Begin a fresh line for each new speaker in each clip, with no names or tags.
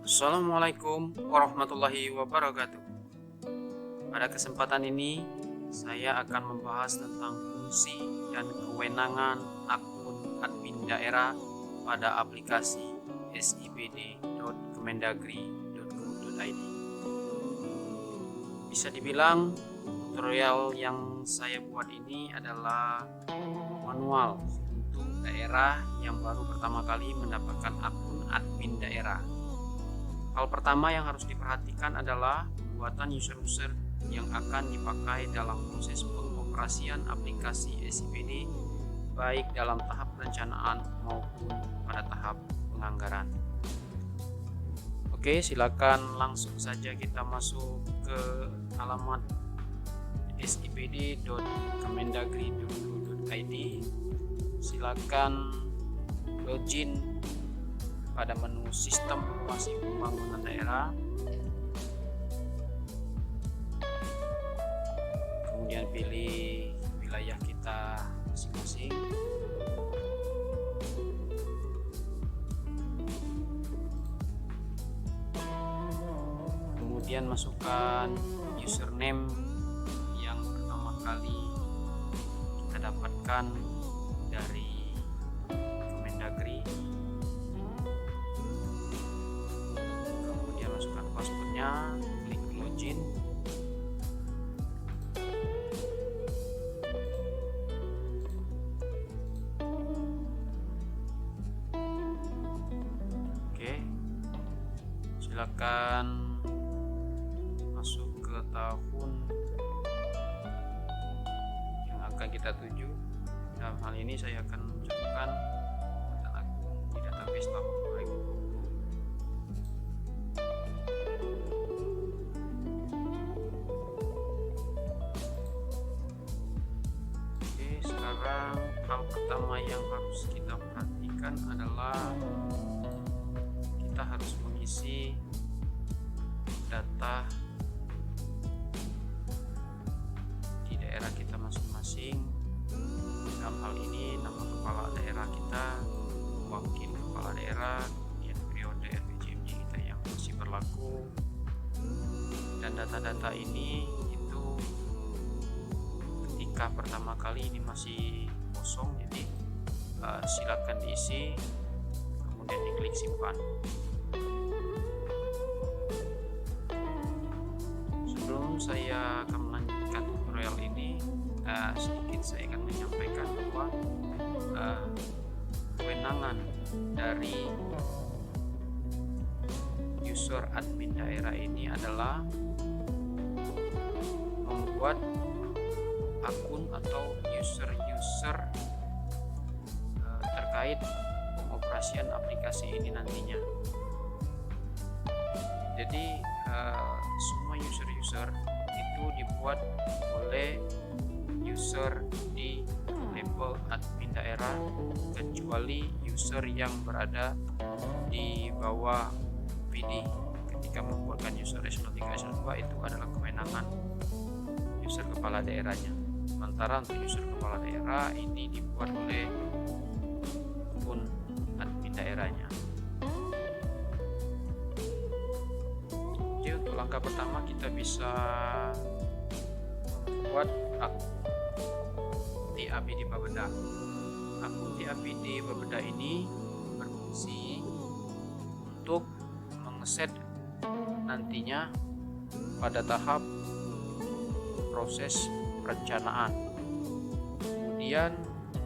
Assalamualaikum warahmatullahi wabarakatuh. Pada kesempatan ini, saya akan membahas tentang fungsi dan kewenangan akun admin daerah pada aplikasi sipd.kemendagri.go.id. Bisa dibilang, tutorial yang saya buat ini adalah manual untuk daerah yang baru pertama kali mendapatkan akun admin daerah. Hal pertama yang harus diperhatikan adalah pembuatan user yang akan dipakai dalam proses pengoperasian aplikasi SIPD, baik dalam tahap perencanaan maupun pada tahap penganggaran. Oke, silakan langsung saja kita masuk ke alamat sipd.kemendagri.go.id. Silakan login pada menu Sistem Informasi Pembangunan Daerah, kemudian pilih wilayah kita masing-masing, kemudian masukkan username yang pertama kali kita dapatkan dari Kemendagri, passwordnya, klik login. Oke, silakan masuk ke tahun yang akan kita tuju. Dalam hal ini saya akan menunjukkan data akun di database tahun 2020. Sekarang hal pertama yang harus kita perhatikan adalah kita harus mengisi data di daerah kita masing-masing. Dalam hal ini nama kepala daerah kita, wakil kepala daerah, kemudian periode RPJMD kita yang masih berlaku, dan data-data ini pertama kali ini masih kosong, jadi silakan diisi, kemudian diklik simpan. Sebelum saya akan melanjutkan tutorial ini, sedikit saya akan menyampaikan bahwa kewenangan dari user admin daerah ini adalah membuat akun atau user terkait pengoperasian aplikasi ini nantinya. Jadi semua user itu dibuat oleh user di level admin daerah, kecuali user yang berada di bawah PD. Ketika membuatkan user eselon 3 eselon 2 itu adalah kewenangan user kepala daerahnya. Sementara untuk user kepala daerah ini dibuat oleh akun admin daerahnya. Jadi untuk langkah pertama kita bisa membuat akun TAPD Bapeda. Akun TAPD Bapeda ini berfungsi untuk mengeset nantinya pada tahap proses perencanaan. Kemudian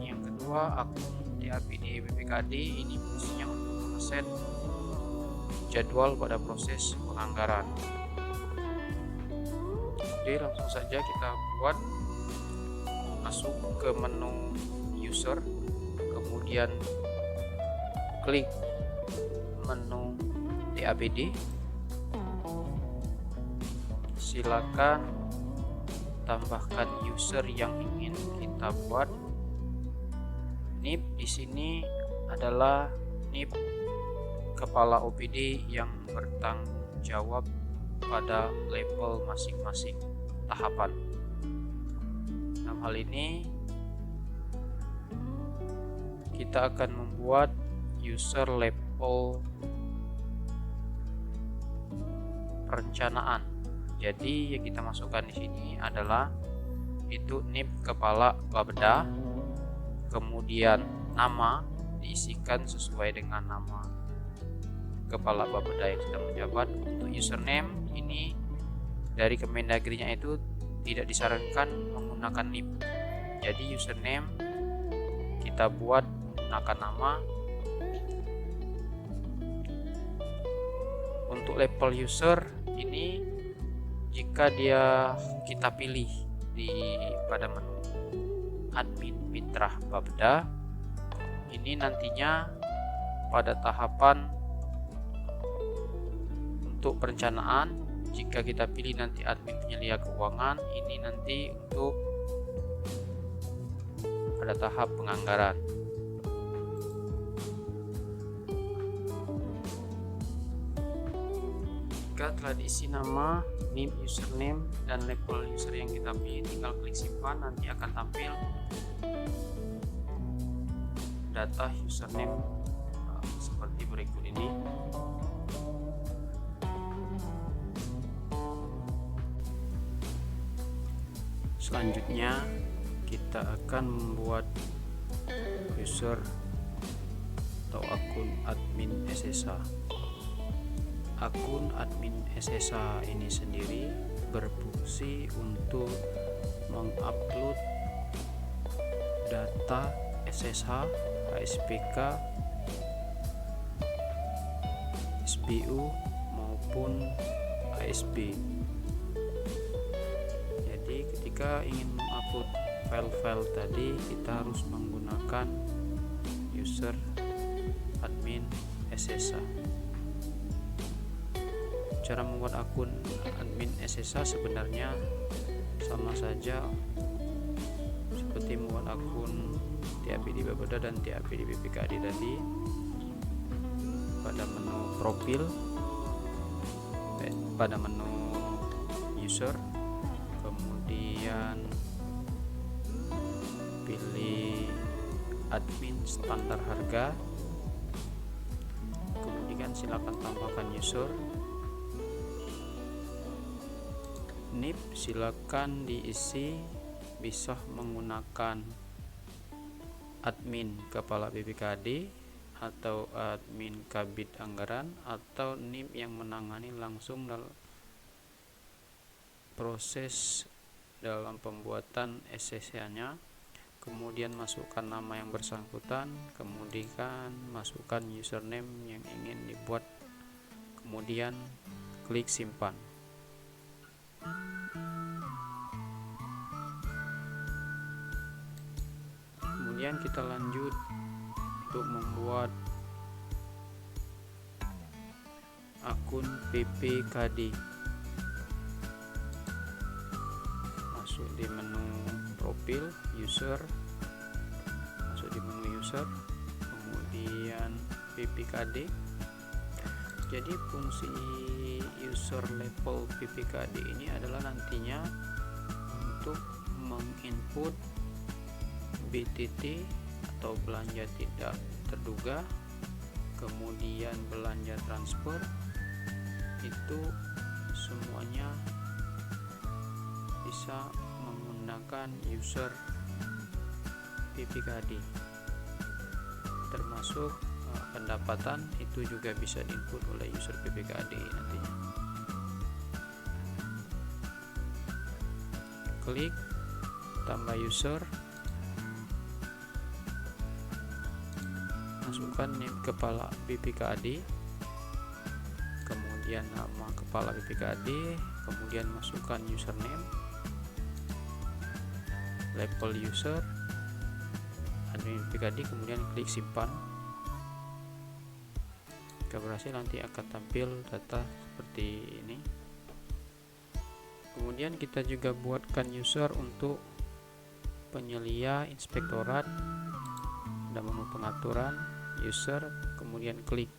yang kedua, akun TAPD BPKD ini fungsinya untuk mengeset jadwal pada proses penganggaran. Oke, langsung saja kita buat. Masuk ke menu user, kemudian klik menu TAPD. Silakan tambahkan user yang ingin kita buat. NIP di sini adalah NIP kepala OPD yang bertanggung jawab pada level masing-masing tahapan. Dalam hal ini kita akan membuat user level perencanaan. Jadi yang kita masukkan di sini adalah itu NIP kepala Bapeda, kemudian nama diisikan sesuai dengan nama kepala Bapeda yang sedang menjabat. Untuk username ini dari Kemendagrinya itu tidak disarankan menggunakan NIP. Jadi username kita buat menggunakan nama. Untuk label user ini jika kita pilih pada menu admin mitra Bapeda, ini nantinya pada tahapan untuk perencanaan, jika kita pilih nanti admin penyelia keuangan, ini nanti untuk pada tahap penganggaran. Jika telah diisi nama, NIP, username, dan label user yang kita pilih, tinggal klik simpan, nanti akan tampil data username seperti berikut ini. Selanjutnya kita akan membuat user atau akun admin SSA. Akun admin SSA ini sendiri berfungsi untuk mengupload data SSH, HSPK, SBU maupun ASB. Jadi ketika ingin mengupload file-file tadi, kita harus menggunakan user admin SSA. Cara membuat akun admin SSA sebenarnya sama saja seperti membuat akun TAP di Bapeda dan TAP di BPKAD tadi. Pada menu profil, pada menu user, kemudian pilih admin standar harga, kemudian silakan tambahkan user. NIP silakan diisi, bisa menggunakan admin kepala BPKAD atau admin kabid anggaran, atau NIP yang menangani langsung dalam proses dalam pembuatan SSH-nya. Kemudian masukkan nama yang bersangkutan, kemudian masukkan username yang ingin dibuat, kemudian klik simpan. Kemudian kita lanjut untuk membuat akun PPKD. Masuk di menu profil, user, masuk di menu user, kemudian PPKD. Jadi fungsi user label PPKD ini adalah nantinya untuk menginput BTT atau belanja tidak terduga, kemudian belanja transfer, itu semuanya bisa menggunakan user PPKD. Termasuk pendapatan itu juga bisa diinput oleh user PPKD nantinya. Klik tambah user, masukkan NIP kepala BPKAD, kemudian nama kepala BPKAD, kemudian masukkan username, label user, admin BPKAD, kemudian klik simpan. Jika berhasil nanti akan tampil data seperti ini. Kemudian kita juga buatkan user untuk penyelia inspektorat. Ada menu pengaturan user, kemudian klik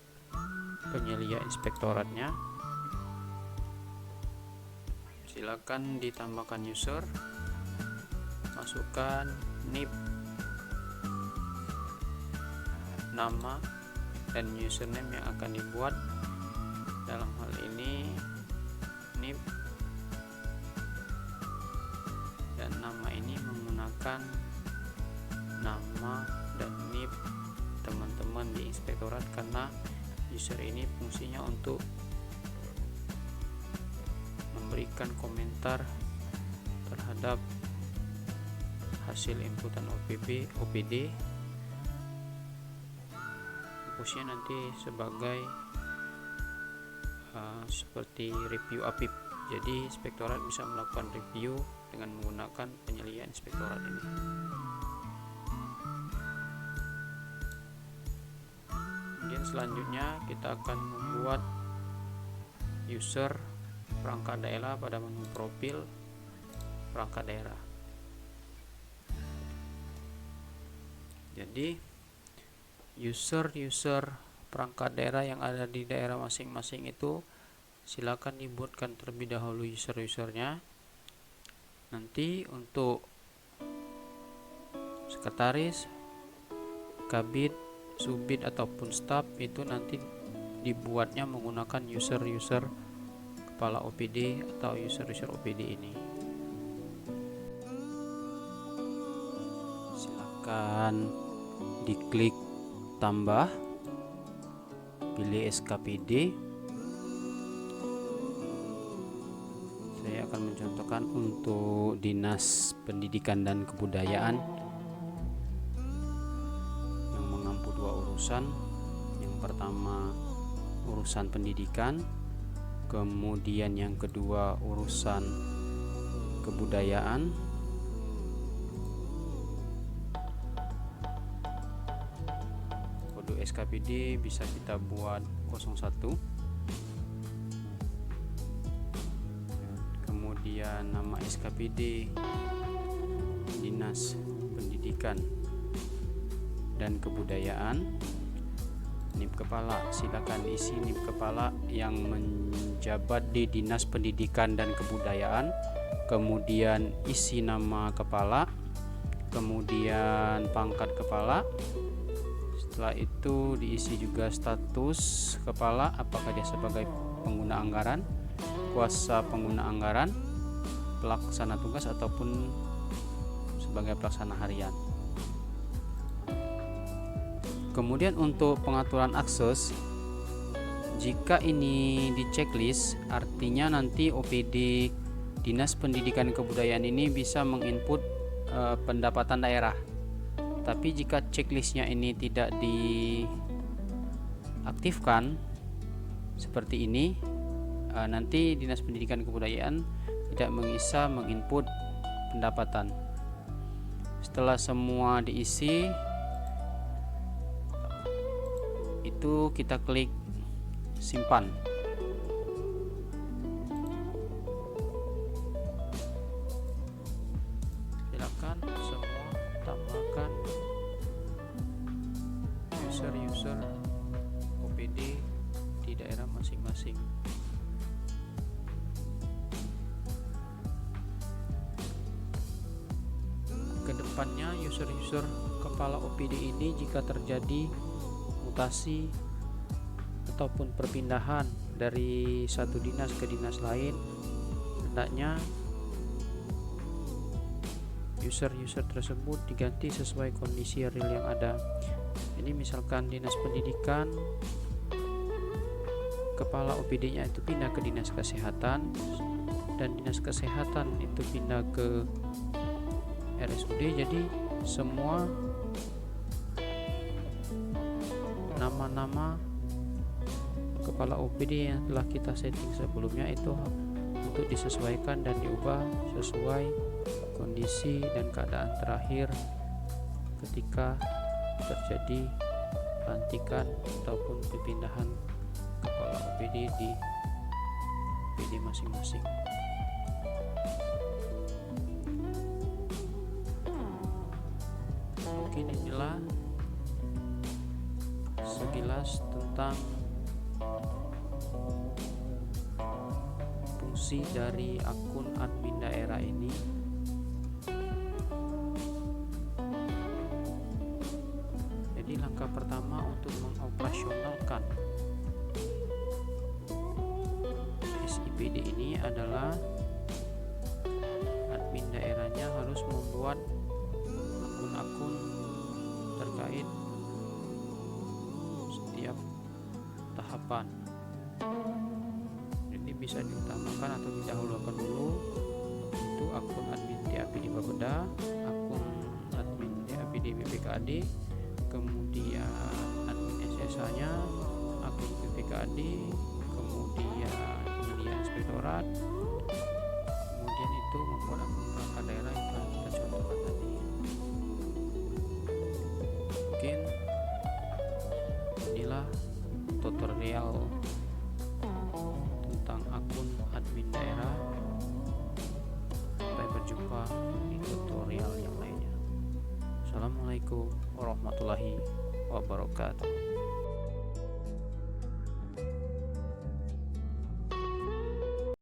penyelia inspektoratnya. Silakan ditambahkan user, masukkan NIP, nama dan username yang akan dibuat. Dalam hal ini menanyakan nama dan NIP teman-teman di inspektorat, karena user ini fungsinya untuk memberikan komentar terhadap hasil inputan OPD. Fungsinya nanti sebagai seperti review APIP. Jadi inspektorat bisa melakukan review dengan menggunakan penyelia inspektorat ini. Kemudian selanjutnya kita akan membuat user perangkat daerah pada menu profil perangkat daerah. Jadi user perangkat daerah yang ada di daerah masing-masing itu silakan dibuatkan terlebih dahulu usernya. Nanti untuk sekretaris, kabid, subid ataupun staf itu nanti dibuatnya menggunakan user kepala OPD atau user OPD ini. Silakan diklik tambah, pilih SKPD. Saya akan mencontohkan untuk Dinas Pendidikan dan Kebudayaan yang mengampu 2 urusan. Yang pertama urusan pendidikan, kemudian yang kedua urusan kebudayaan. SKPD bisa kita buat 01, kemudian nama SKPD Dinas Pendidikan dan Kebudayaan. NIP kepala, silakan isi NIP kepala yang menjabat di Dinas Pendidikan dan Kebudayaan, kemudian isi nama kepala, kemudian pangkat kepala. Setelah itu diisi juga status kepala, apakah dia sebagai pengguna anggaran, kuasa pengguna anggaran, pelaksana tugas ataupun sebagai pelaksana harian. Kemudian untuk pengaturan akses, jika ini di checklist, artinya nanti OPD Dinas Pendidikan dan Kebudayaan ini bisa menginput pendapatan daerah. Tapi jika checklistnya ini tidak diaktifkan seperti ini, nanti Dinas Pendidikan dan Kebudayaan tidak bisa menginput pendapatan. Setelah semua diisi, itu kita klik simpan. Silakan semua tambahkan user OPD di daerah masing-masing. Kedepannya user kepala OPD ini jika terjadi mutasi ataupun perpindahan dari satu dinas ke dinas lain, hendaknya user tersebut diganti sesuai kondisi real yang ada. Ini misalkan dinas pendidikan, kepala OPD-nya itu pindah ke dinas kesehatan, dan dinas kesehatan itu pindah ke RSUD. Jadi semua nama-nama kepala OPD yang telah kita setting sebelumnya itu untuk disesuaikan dan diubah sesuai kondisi dan keadaan terakhir ketika terjadi pelantikan ataupun perpindahan kepala OPD di OPD masing-masing. Mungkin inilah sekilas tentang fungsi dari akun admin daerah ini. Jadi langkah pertama untuk mengoperasionalkan SIPD ini adalah admin daerahnya harus membuat depan. Jadi bisa diutamakan atau didahulukan dulu itu akun admin DAP di Bapeda, akun admin DAP di BPKAD, kemudian admin SSA-nya, akun BPKAD, kemudian media inspektorat, kemudian itu membuat akun perangkat daerah yang telah kita contohkan tadi. Mungkin inilah tutorial tentang akun admin daerah. Sampai berjumpa di tutorial yang lainnya. Assalamualaikum warahmatullahi wabarakatuh.